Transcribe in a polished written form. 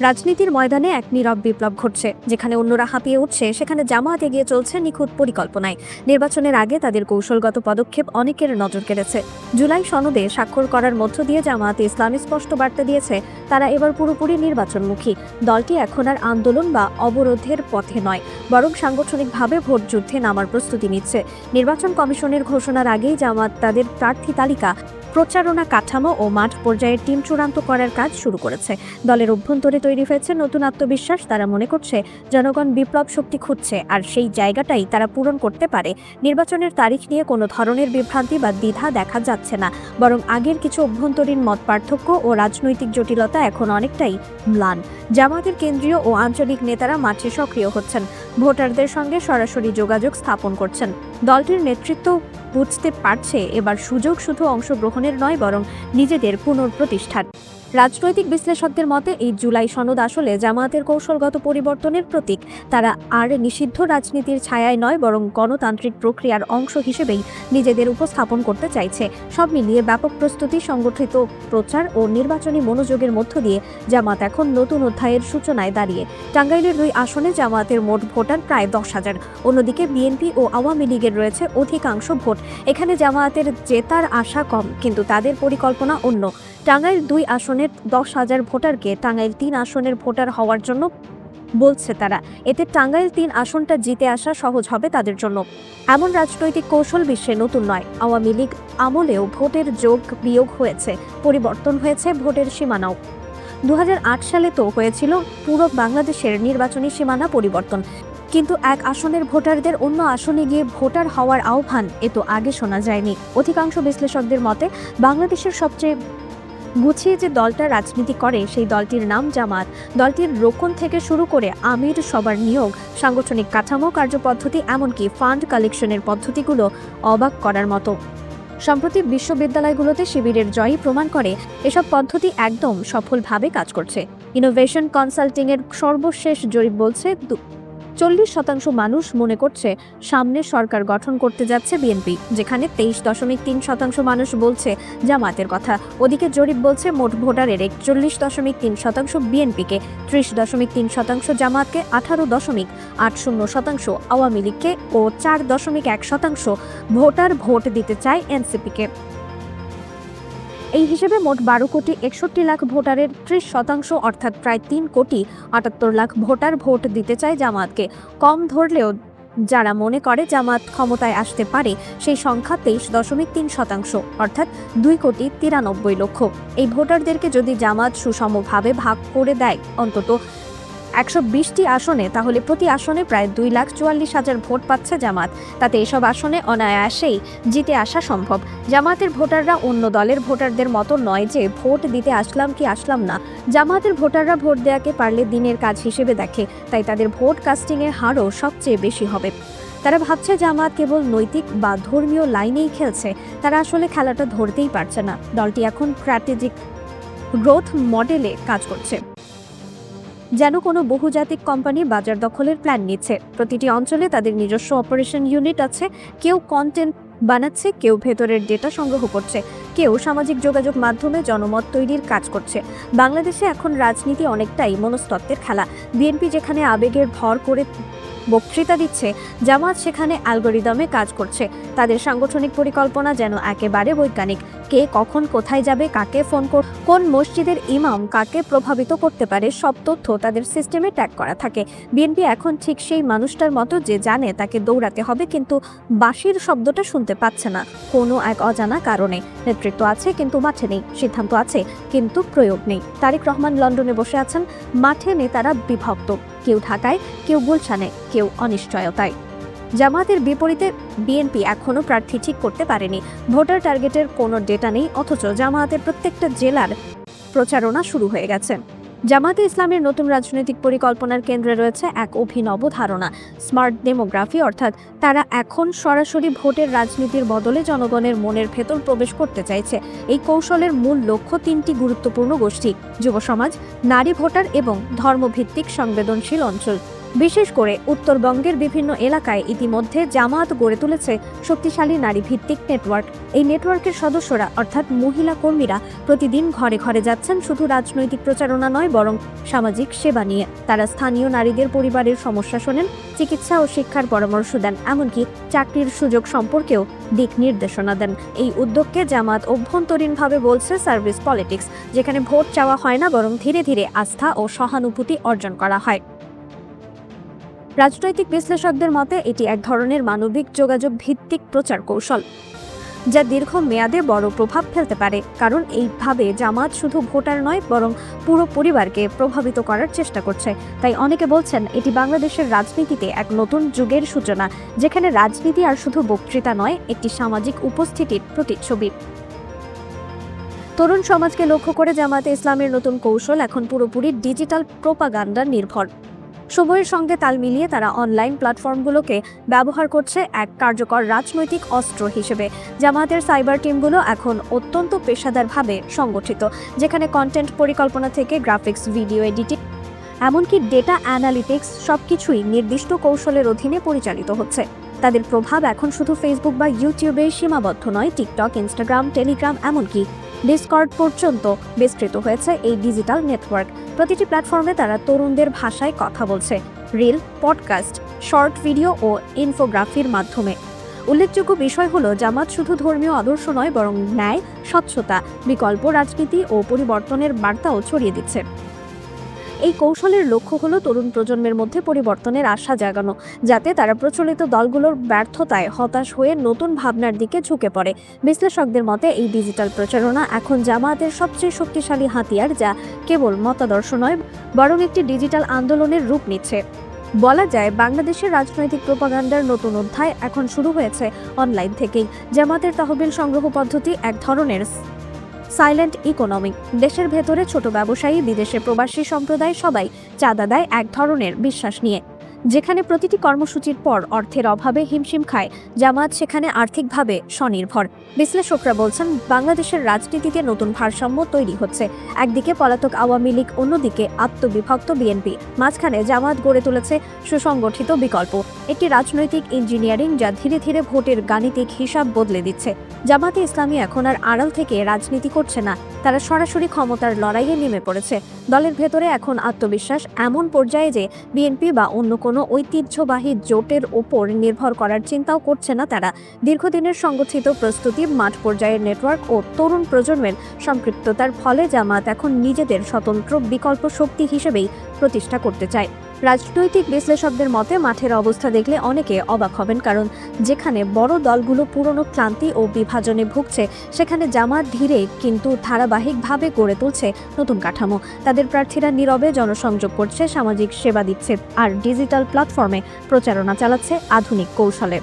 রাজনীতির ময়দানে এক নীরব বিপ্লব ঘটছে। যেখানে অন্যরা হাঁপিয়ে উঠছে, সেখানে জামায়াত এগিয়ে চলছে নিখুঁত পরিকল্পনায়। নির্বাচনের আগে তাদের কৌশলগত পদক্ষেপ অনেকের নজর কেড়েছে। জুলাই সনদে স্বাক্ষর করার মধ্য দিয়ে জামায়াত ইসলামী স্পষ্ট বার্তা দিয়েছে, তারা এবার পুরোপুরি নির্বাচনমুখী। দলটি এখন আর আন্দোলন বা অবরোধের পথে নয়, বরং সাংগঠনিকভাবে ভোট যুদ্ধে নামার প্রস্তুতি নিচ্ছে। নির্বাচন কমিশনের ঘোষণার আগেই জামায়াত তাদের প্রার্থী তালিকা, প্রচারণা কাঠামো ও মাঠ পর্যায়ের টিম চূড়ান্ত করার কাজ শুরু করেছে। দলের অভ্যন্তরে তৈরি হয়েছে নতুন আত্মবিশ্বাস। তারা মনে করছে জনগণ বিপ্লব শক্তি খুঁজছে, আর সেই জায়গাটাই তারা পূরণ করতে পারে। নির্বাচনের তারিখ নিয়ে কোনো ধরনের বিভ্রান্তি বা দ্বিধা দেখা যাচ্ছে না, বরং আগের কিছু অভ্যন্তরীণ মত পার্থক্য ও রাজনৈতিক জটিলতা এখন অনেকটাই ম্লান। জামায়াতের কেন্দ্রীয় ও আঞ্চলিক নেতারা মাঠে সক্রিয় হচ্ছেন, ভোটারদের সঙ্গে সরাসরি যোগাযোগ স্থাপন করছেন। দলটির নেতৃত্ব বুঝতে পারছে এবার সুযোগ শুধু অংশগ্রহণের নয়, বরং নিজেদের পুনঃপ্রতিষ্ঠার। রাজনৈতিক বিশ্লেষকদের মতে এই জুলাই সনদ আসলে জামায়াতের কৌশলগত পরিবর্তনের প্রতীক। তারা আর নিষিদ্ধ রাজনীতির ছায়ায় নয়, বরং গণতান্ত্রিক প্রক্রিয়ার অংশ হিসেবেই নিজেদের উপস্থাপন করতে চাইছে। সব মিলিয়ে ব্যাপক প্রস্তুতি, সংগঠিত প্রচার ও নির্বাচনী মনোযোগের মধ্য দিয়ে জামায়াত এখন নতুন অধ্যায়ের সূচনায় দাঁড়িয়ে। টাঙ্গাইলের 2 আসনে জামায়াতের মোট ভোটার প্রায় 10,000। অন্যদিকে বিএনপি ও আওয়ামী লীগের রয়েছে অধিকাংশ ভোট। এখানে জামায়াতের জেতার আশা কম, কিন্তু তাদের পরিকল্পনা অন্য। টাঙ্গাইল 2 আসনের 10,000 ভোটারকে টাঙ্গাইল 3 আসনের ভোটার হওয়ার জন্য বলছে তারা। এতে টাঙ্গাইল 3 আসনটা জিতে আসা সহজ হবে তাদের জন্য। এমন রাজনৈতিক কৌশল বিশ্বে নতুন নয়। আওয়ামী লীগ আমলেও ভোটের যোগ বিয়োগ হয়েছে, পরিবর্তন হয়েছে ভোটের সীমানাও। 2008 সালে তো হয়েছিল পুরো বাংলাদেশের নির্বাচনী সীমানা পরিবর্তন, কিন্তু এক আসনের ভোটারদের অন্য আসনে গিয়ে ভোটার হওয়ার আহ্বান এ তো আগে শোনা যায়নি। অধিকাংশ বিশ্লেষকদের মতে বাংলাদেশের সবচেয়ে গুছিয়ে যে দলটা রাজনীতি করে সেই দলটির নাম জামায়াত। দলটির রোকন থেকে শুরু করে আমির, সবার নিয়োগ, সাংগঠনিক কাঠামো, কার্যপদ্ধতি, এমনকি ফান্ড কালেকশনের পদ্ধতিগুলো অবাক করার মতো। সম্প্রতি বিশ্ববিদ্যালয়গুলোতে শিবিরের জয়ই প্রমাণ করে এসব পদ্ধতি একদম সফলভাবে কাজ করছে। ইনোভেশন কনসাল্টিংয়ের সর্বশেষ জরিপ বলছে 40% মানুষ মনে করছে সামনে সরকার গঠন করতে যাচ্ছে বিএনপি, যেখানে 23.3% মানুষ বলছে জামায়াতের কথা। ওদিকে জরিপ বলছে মোট ভোটারের 41.3% বিএনপিকে, 30.3% জামায়াতকে, 18.80% আওয়ামী লীগকে ও 4.1% ভোটার ভোট দিতে চায় এনসিপিকে। এই হিসেবে মোট 12,61,00,000 ভোটারের 30% অর্থাৎ প্রায় 3,78,00,000 ভোটার ভোট দিতে চায় জামায়াতকে। কম ধরলেও যারা মনে করে জামায়াত ক্ষমতায় আসতে পারে সেই সংখ্যা 23.3%, অর্থাৎ 2,93,00,000। এই ভোটারদেরকে যদি জামায়াত সুষমভাবে ভাগ করে দেয় অন্তত 120টি আসনে, তাহলে প্রতি আসনে প্রায় 2,44,000 ভোট পাচ্ছে জামায়াত। তাতে এসব আসনে অনায়াসেই জিতে আসা সম্ভব। জামায়াতের ভোটাররা অন্য দলের ভোটারদের মতো নয় যে ভোট দিতে আসলাম কি আসলাম না। জামায়াতের ভোটাররা ভোট দেওয়াকে পারলে দিনের কাজ হিসেবে দেখে, তাই তাদের ভোট কাস্টিংয়ের হারও সবচেয়ে বেশি হবে। তারা ভাবছে জামায়াত কেবল নৈতিক বা ধর্মীয় লাইনেই খেলছে। তারা আসলে খেলাটা ধরতেই পারছে না। দলটি এখন স্ট্র্যাটেজিক গ্রোথ মডেলে কাজ করছে, যেন কোনো বহুজাতিক কোম্পানি বাজার দখলের প্ল্যান নিচ্ছে। প্রতিটি অঞ্চলে তাদের নিজস্ব অপারেশন ইউনিট আছে। কেউ কন্টেন্ট বানাচ্ছে, কেউ ভেতরের ডেটা সংগ্রহ করছে, কেউ সামাজিক যোগাযোগ মাধ্যমে জনমত তৈরির কাজ করছে। বাংলাদেশে এখন রাজনীতি অনেকটাই মনস্তত্ত্বের খেলা। বিএনপি যেখানে আবেগের ভর করে বক্তৃতা দিচ্ছে, জামায়াত সেখানে অ্যালগরিদমে কাজ করছে। তাদের সাংগঠনিক পরিকল্পনা যেন একেবারে বৈজ্ঞানিক। কে কখন কোথায় যাবে, কাকে ফোন কোন মসজিদের ইমাম কাকে প্রভাবিত করতে পারে, সব তথ্য তাদের সিস্টেমে ট্যাগ করা থাকে। বিএনপি এখন ঠিক সেই মানুষটার মতো যে জানে তাকে দৌড়াতে হবে, কিন্তু বাঁশির শব্দটা শুনতে পাচ্ছে না কোনো এক অজানা কারণে। নেতৃত্ব আছে কিন্তু মাঠে নেই, সিদ্ধান্ত আছে কিন্তু প্রয়োগ নেই। তারেক রহমান লন্ডনে বসে আছেন, মাঠে নেতারা বিভক্ত, কেউ ঢাকায়, কেউ গুলশানে, কেউ অনিশ্চয়তায়। জামায়াতের বিপরীতে বিএনপি এখনও প্রার্থী ঠিক করতে পারেনি। ভোটার টার্গেটের কোনো ডেটা নেই, অথচ জামায়াতের প্রত্যেকটা জেলার প্রচারণা শুরু হয়ে গেছে। জামায়াতে ইসলামের নতুন রাজনৈতিক পরিকল্পনার কেন্দ্রে রয়েছে এক অভিনব ধারণা, স্মার্ট ডেমোগ্রাফি, অর্থাৎ তারা এখন সরাসরি ভোটের রাজনীতির বদলে জনগণের মনের ভেতর প্রবেশ করতে চাইছে। এই কৌশলের মূল লক্ষ্য 3টি গুরুত্বপূর্ণ গোষ্ঠী: যুব সমাজ, নারী ভোটার এবং ধর্মভিত্তিক সংবেদনশীল অঞ্চল। বিশেষ করে উত্তরবঙ্গের বিভিন্ন এলাকায় ইতিমধ্যে জামায়াত গড়ে তুলেছে শক্তিশালী নারী ভিত্তিক নেটওয়ার্ক। এই নেটওয়ার্কের সদস্যরা অর্থাৎ মহিলা কর্মীরা প্রতিদিন ঘরে ঘরে যাচ্ছেন শুধু রাজনৈতিক প্রচারণা নয়, বরং সামাজিক সেবা নিয়ে। তারা স্থানীয় নারীদের পরিবারের সমস্যা শোনেন, চিকিৎসা ও শিক্ষার পরামর্শ দেন, এমনকি চাকরির সুযোগ সম্পর্কেও দিক নির্দেশনা দেন। এই উদ্যোগকে জামায়াত অভ্যন্তরীণভাবে বলছে সার্ভিস পলিটিক্স, যেখানে ভোট চাওয়া হয় না, বরং ধীরে ধীরে আস্থা ও সহানুভূতি অর্জন করা হয়। রাজনৈতিক বিশ্লেষকদের মতে এটি এক ধরনের মানবিক যোগাযোগ ভিত্তিক প্রচার কৌশল, যা দীর্ঘ মেয়াদে বড় প্রভাব ফেলতে পারে। কারণ এইভাবে জামায়াত শুধু ভোটার নয়, বরং পুরো পরিবারকে প্রভাবিত করার চেষ্টা করছে। তাই অনেকে বলছেন এটি বাংলাদেশের রাজনীতিতে এক নতুন যুগের সূচনা, যেখানে রাজনীতি আর শুধু বক্তৃতা নয়, একটি সামাজিক উপস্থিতির প্রতিচ্ছবি। তরুণ সমাজকে লক্ষ্য করে জামায়াতে ইসলামের নতুন কৌশল এখন পুরোপুরি ডিজিটাল প্রোপাগান্ডা নির্ভর। সময়ের সঙ্গে তাল মিলিয়ে তারা অনলাইন প্ল্যাটফর্মগুলোকে ব্যবহার করছে এক কার্যকর রাজনৈতিক অস্ত্র হিসেবে। জামায়াতের সাইবার টিমগুলো এখন অত্যন্ত পেশাদারভাবে সংগঠিত, যেখানে কন্টেন্ট পরিকল্পনা থেকে গ্রাফিক্স, ভিডিও এডিটিং, এমনকি ডেটা অ্যানালিটিক্স সবকিছুই নির্দিষ্ট কৌশলের অধীনে পরিচালিত হচ্ছে। তাদের প্রভাব এখন শুধু ফেসবুক বা ইউটিউবে সীমাবদ্ধ নয়, টিকটক, ইনস্টাগ্রাম, টেলিগ্রাম, এমনকি ডিসকর্ড পর্যন্ত বিস্তৃত হয়েছে এই ডিজিটাল নেটওয়ার্ক। প্রতিটি প্ল্যাটফর্মে তারা তরুণদের ভাষায় কথা বলছে, রিল, পডকাস্ট, শর্ট ভিডিও ও ইনফোগ্রাফির মাধ্যমে। উল্লেখযোগ্য বিষয় হলো জামায়াত শুধু ধর্মীয় আদর্শ নয়, বরং ন্যায়, স্বচ্ছতা, বিকল্প রাজনীতি ও পরিবর্তনের বার্তাও ছড়িয়ে দিচ্ছে। এই কৌশলের লক্ষ্য হলো তরুণ প্রজন্মের মধ্যে পরিবর্তনের আশা জাগানো, যাতে তারা প্রচলিত দলগুলোর ব্যর্থতায় হতাশ হয়ে নতুন ভাবনার দিকে ঝুঁকে পড়ে। বিশ্লেষকদের মতে এই ডিজিটাল প্রচারণা এখন জামায়াতের সবচেয়ে শক্তিশালী হাতিয়ার, যা কেবল মতাদর্শ নয়, বরং একটি ডিজিটাল আন্দোলনের রূপ নিচ্ছে। বলা যায় বাংলাদেশের রাজনৈতিক প্রোপাগান্ডার নতুন অধ্যায় এখন শুরু হয়েছে অনলাইন থেকেই। জামায়াতের তহবিল সংগ্রহ পদ্ধতি এক ধরনের সাইলেন্ট ইকোনমি। দেশের ভেতরে ছোট ব্যবসায়ী, বিদেশে প্রবাসী সম্প্রদায় সবাই চাঁদা দেয় এক ধরনের বিশ্বাস নিয়ে। যেখানে প্রতিটি কর্মসূচির পর অর্থের অভাবে হিমশিম খায় জামায়াত, সেখানে আর্থিকভাবে স্বনির্ভর। বিশ্লেষকরা বলছেন বাংলাদেশের রাজনীতিতে নতুন ভারসাম্য তৈরি হচ্ছে। একদিকে পলাতক আওয়ামী লীগ, অন্যদিকে আত্মবিভক্ত বিএনপি, মাঝখানে জামায়াত গড়ে তুলেছে সুসংগঠিত বিকল্প, একটি রাজনৈতিক ইঞ্জিনিয়ারিং যা ধীরে ধীরে ভোটের গাণিতিক হিসাব বদলে দিচ্ছে। জামায়াতে ইসলামী এখন আর আড়াল থেকে রাজনীতি করছে না, তারা সরাসরি ক্ষমতার লড়াইয়ে নেমে পড়েছে। দলের ভেতরে এখন আত্মবিশ্বাস এমন পর্যায়ে যে বিএনপি বা অন্য কোনো ঐতিহ্যবাহী জোটের ওপর নির্ভর করার চিন্তাও করছে না তারা। দীর্ঘদিনের সংগঠিত প্রস্তুতি, মাঠ পর্যায়ের নেটওয়ার্ক ও তরুণ প্রজন্মের সম্পৃক্ততার ফলে জামায়াত এখন নিজেদের স্বতন্ত্র বিকল্প শক্তি হিসেবেই প্রতিষ্ঠা করতে চায়। রাজনৈতিক বিশ্লেষকদের মতে মাঠের অবস্থা দেখলে অনেকে অবাক হবেন, কারণ যেখানে বড় দলগুলো পুরনো ক্লান্তি ও বিভাজনে ভুগছে, সেখানে জামায়াত ধীরে কিন্তু ধারাবাহিকভাবে গড়ে তুলছে নতুন কাঠামো। তাদের প্রার্থীরা নীরবে জনসংযোগ করছে, সামাজিক সেবা দিচ্ছে আর ডিজিটাল প্ল্যাটফর্মে প্রচারণা চালাচ্ছে আধুনিক কৌশলে।